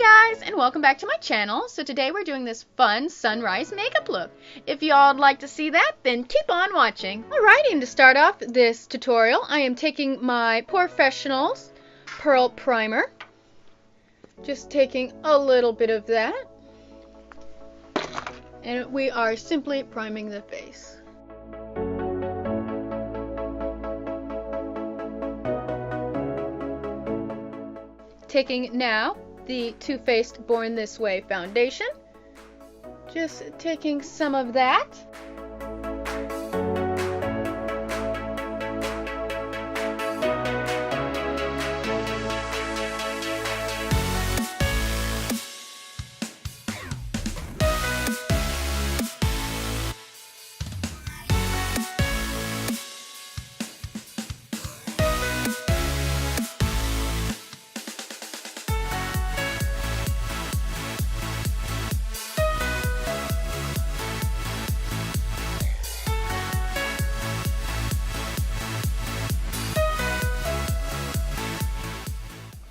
Hi guys, and welcome back to my channel. So today we're doing this fun sunrise makeup look. If y'all would like to see that, then keep on watching. Alrighty, and to start off this tutorial, I am taking my Professionals Pearl Primer. Just taking a little bit of that. And we are simply priming the face. Taking now the Too Faced Born This Way foundation. Just taking some of that.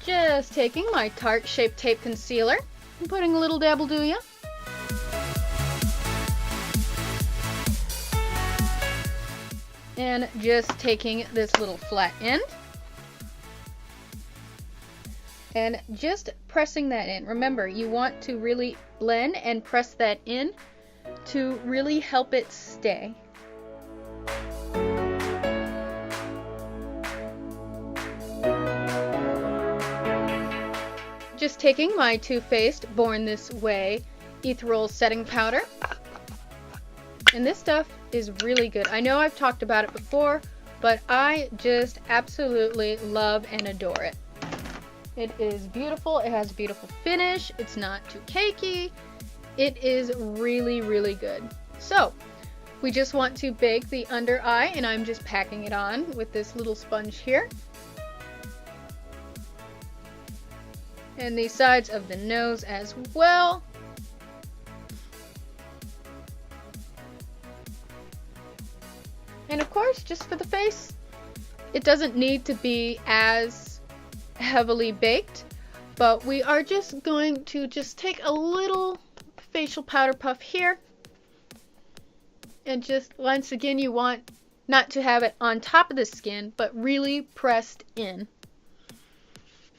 Just taking my Tarte Shape Tape Concealer and putting a little dab will do ya. And just taking this little flat end and just pressing that in. Remember, you want to really blend and press that in to really help it stay. Just taking my Too Faced Born This Way Ethereal Setting Powder. And this stuff is really good. I know I've talked about it before, but I just absolutely love and adore it. It is beautiful. It has a beautiful finish. It's not too cakey. It is really, really good. So, we just want to bake the under eye, and I'm just packing it on with this little sponge here. And the sides of the nose as well. And of course, just for the face, it doesn't need to be as heavily baked, but we are just going to just take a little facial powder puff here. And just once again, you want not to have it on top of the skin, but really pressed in.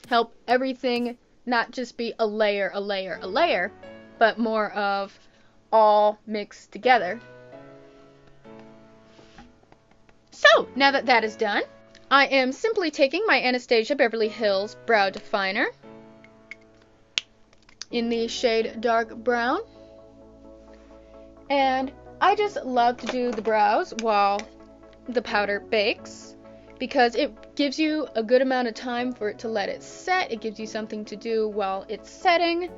Help everything not just be a layer, a layer, a layer, but more of all mixed together. So, now that that is done, I am simply taking my Anastasia Beverly Hills Brow Definer in the shade Dark Brown. And I just love to do the brows while the powder bakes, because it gives you a good amount of time for it to let it set. It gives you something to do while it's setting.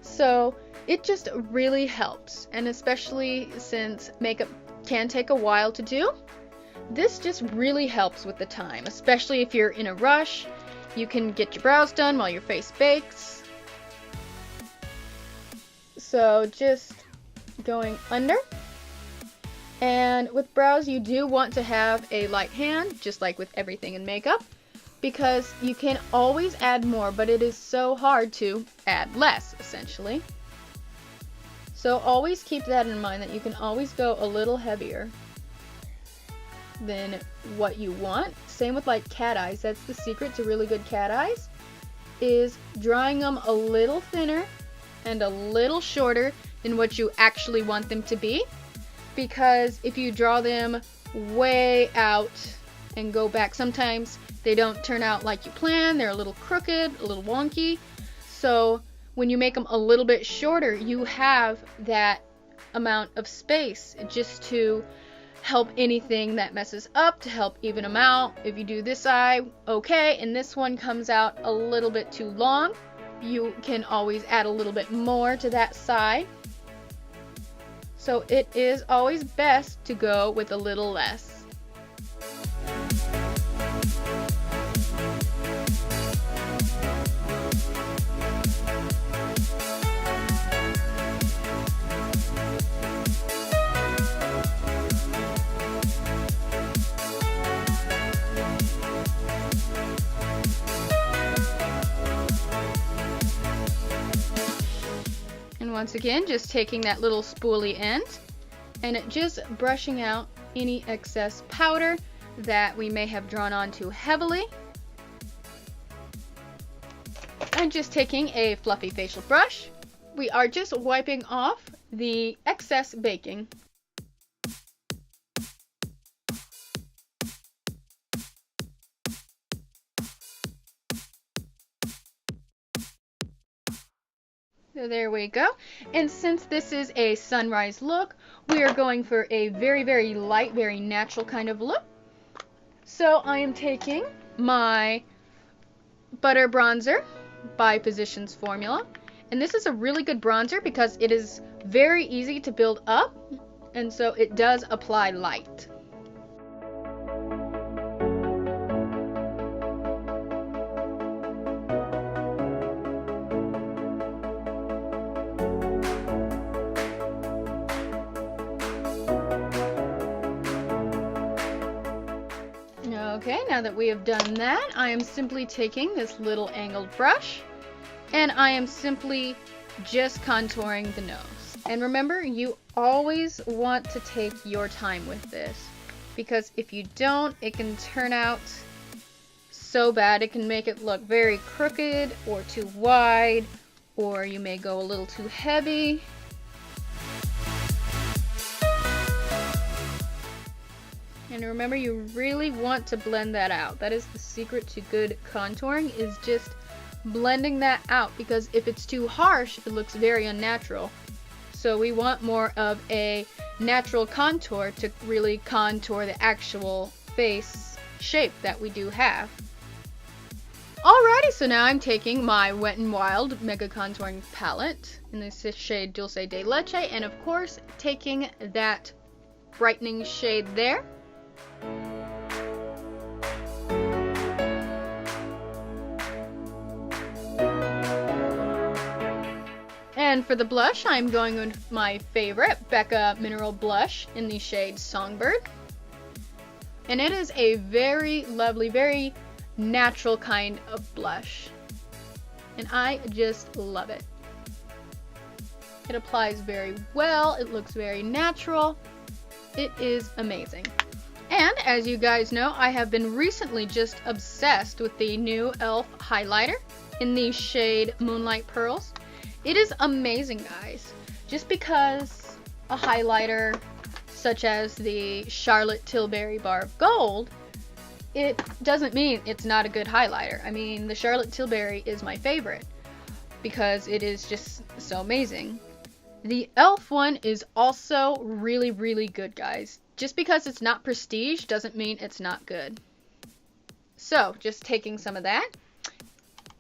So it just really helps. And especially since makeup can take a while to do, this just really helps with the time. Especially if you're in a rush, you can get your brows done while your face bakes. So just going under. And with brows, you do want to have a light hand, just like with everything in makeup, because you can always add more, but it is so hard to add less, essentially. So always keep that in mind, that you can always go a little heavier than what you want. Same with like cat eyes. That's the secret to really good cat eyes, is drawing them a little thinner and a little shorter than what you actually want them to be. Because if you draw them way out and go back, sometimes they don't turn out like you plan. They're a little crooked, a little wonky. So when you make them a little bit shorter, you have that amount of space just to help anything that messes up, to help even them out. If you do this eye okay, and this one comes out a little bit too long, you can always add a little bit more to that side. So it is always best to go with a little less. And once again, just taking that little spoolie end and just brushing out any excess powder that we may have drawn on too heavily. And just taking a fluffy facial brush, we are just wiping off the excess baking. So there we go. And since this is a sunrise look, we are going for a very, very light, very natural kind of look. So I am taking my Butter Bronzer by Physicians Formula. And this is a really good bronzer because it is very easy to build up, and so it does apply light. Okay, now that we have done that, I am simply taking this little angled brush and I am simply just contouring the nose. And remember, you always want to take your time with this, because if you don't, it can turn out so bad. It can make it look very crooked or too wide, or you may go a little too heavy. And remember, you really want to blend that out. That is the secret to good contouring, is just blending that out, because if it's too harsh, it looks very unnatural. So we want more of a natural contour to really contour the actual face shape that we do have. Alrighty, so now I'm taking my Wet n Wild Mega Contouring Palette in this shade Dulce de Leche, and of course taking that brightening shade there. And for the blush, I'm going with my favorite Becca Mineral Blush in the shade Songbird. And it is a very lovely, very natural kind of blush. And I just love it. It applies very well, it looks very natural. It is amazing. And as you guys know, I have been recently just obsessed with the new e.l.f. highlighter in the shade Moonlight Pearls. It is amazing, guys. Just because a highlighter such as the Charlotte Tilbury Bar of Gold, it doesn't mean it's not a good highlighter. I mean, the Charlotte Tilbury is my favorite because it is just so amazing. The e.l.f. one is also really, really good, guys. Just because it's not prestige doesn't mean it's not good. So, just taking some of that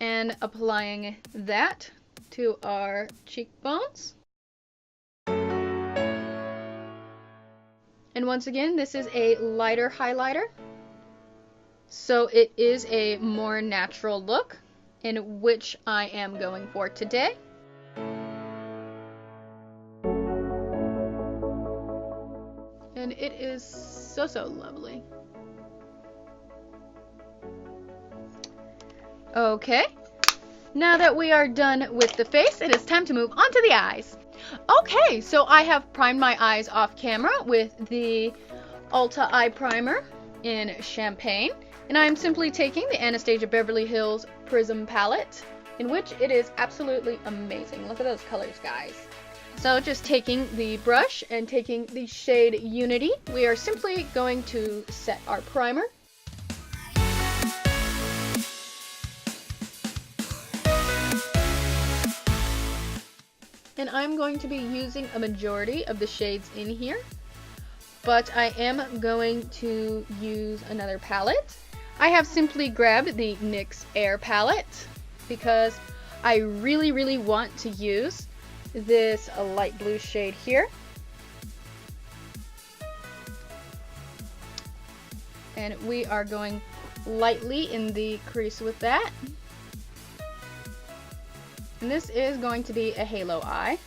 and applying that to our cheekbones. And once again, this is a lighter highlighter, so it is a more natural look, in which I am going for today. And it is so, so lovely. Okay, now that we are done with the face, it is time to move on to the eyes. Okay, so I have primed my eyes off camera with the Ulta Eye Primer in Champagne. And I'm simply taking the Anastasia Beverly Hills Prism palette, in which it is absolutely amazing. Look at those colors, guys. So just taking the brush and taking the shade Unity, we are simply going to set our primer. And I'm going to be using a majority of the shades in here, but I am going to use another palette. I have simply grabbed the NYX Air palette because I really, really want to use this light blue shade here. And we are going lightly in the crease with that. And this is going to be a halo eye.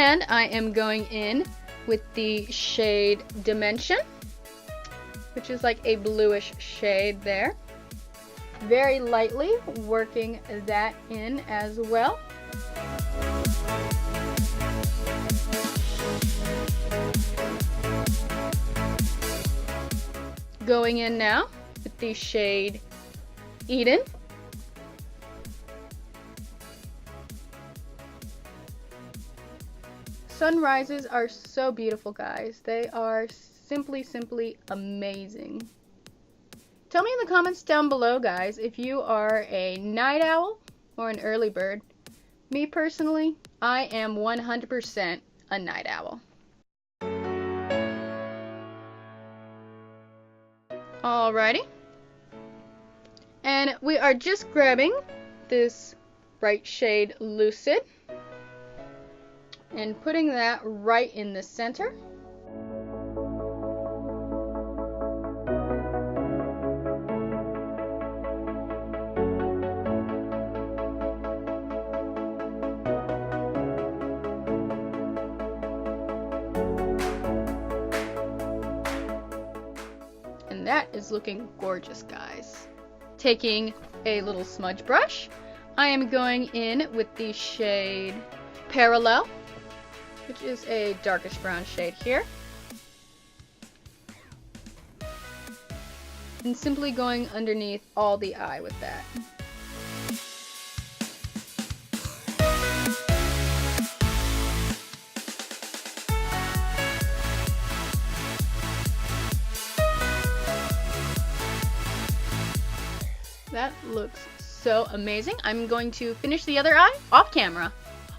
And I am going in with the shade Dimension, which is like a bluish shade there. Very lightly working that in as well. Going in now with the shade Eden. Sunrises are so beautiful, guys. They are simply amazing. Tell me in the comments down below, guys, if you are a night owl or an early bird. Me personally, I am 100% a night owl. Alrighty. And we are just grabbing this bright shade Lucid and putting that right in the center. And that is looking gorgeous, guys. Taking a little smudge brush, I am going in with the shade Parallel, which is a darkish brown shade here. And simply going underneath all the eye with that. That looks so amazing. I'm going to finish the other eye off camera.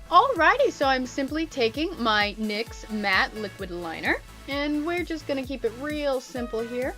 Alrighty, so I'm simply taking my NYX Matte Liquid Liner, and we're just going to keep it real simple here.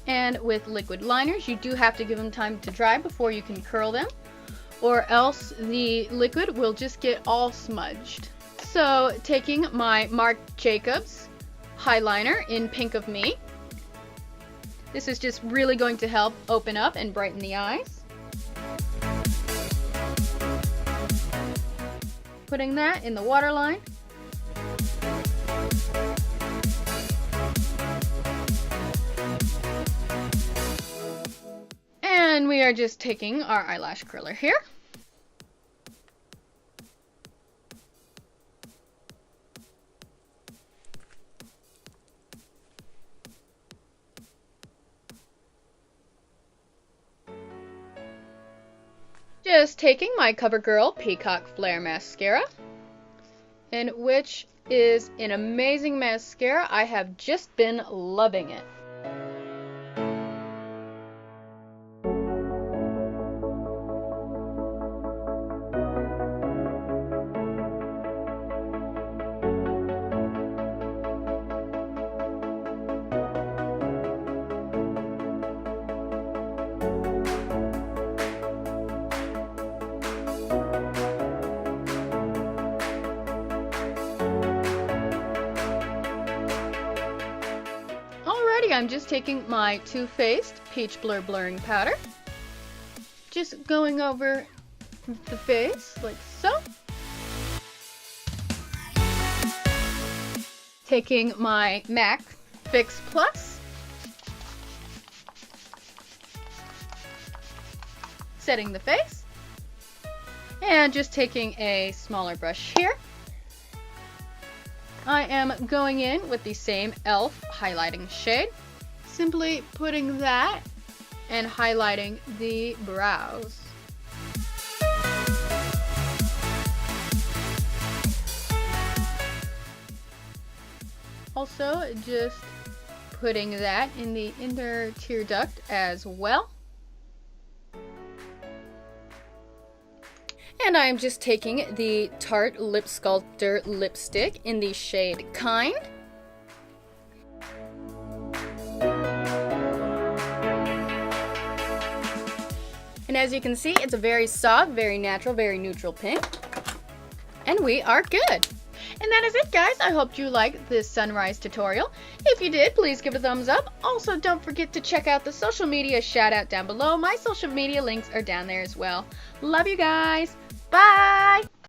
And with liquid liners, you do have to give them time to dry before you can curl them, or else the liquid will just get all smudged. So taking my Marc Jacobs highliner in Pink of Me, this is just really going to help open up and brighten the eyes. Putting that in the waterline. And we are just taking our eyelash curler here. Just taking my CoverGirl Peacock Flare Mascara, and which is an amazing mascara. I have just been loving it. I'm just taking my Too Faced Peach Blur Blurring Powder, just going over the face like so. Taking my MAC Fix Plus, setting the face, and just taking a smaller brush here. I am going in with the same e.l.f. highlighting shade, simply putting that and highlighting the brows. Also just putting that in the inner tear duct as well. And I'm just taking the Tarte Lip Sculptor lipstick in the shade Kind. And as you can see, it's a very soft, very natural, very neutral pink. And we are good. And that is it, guys. I hope you liked this sunrise tutorial. If you did, please give it a thumbs up. Also, don't forget to check out the social media shout out down below. My social media links are down there as well. Love you guys. Bye!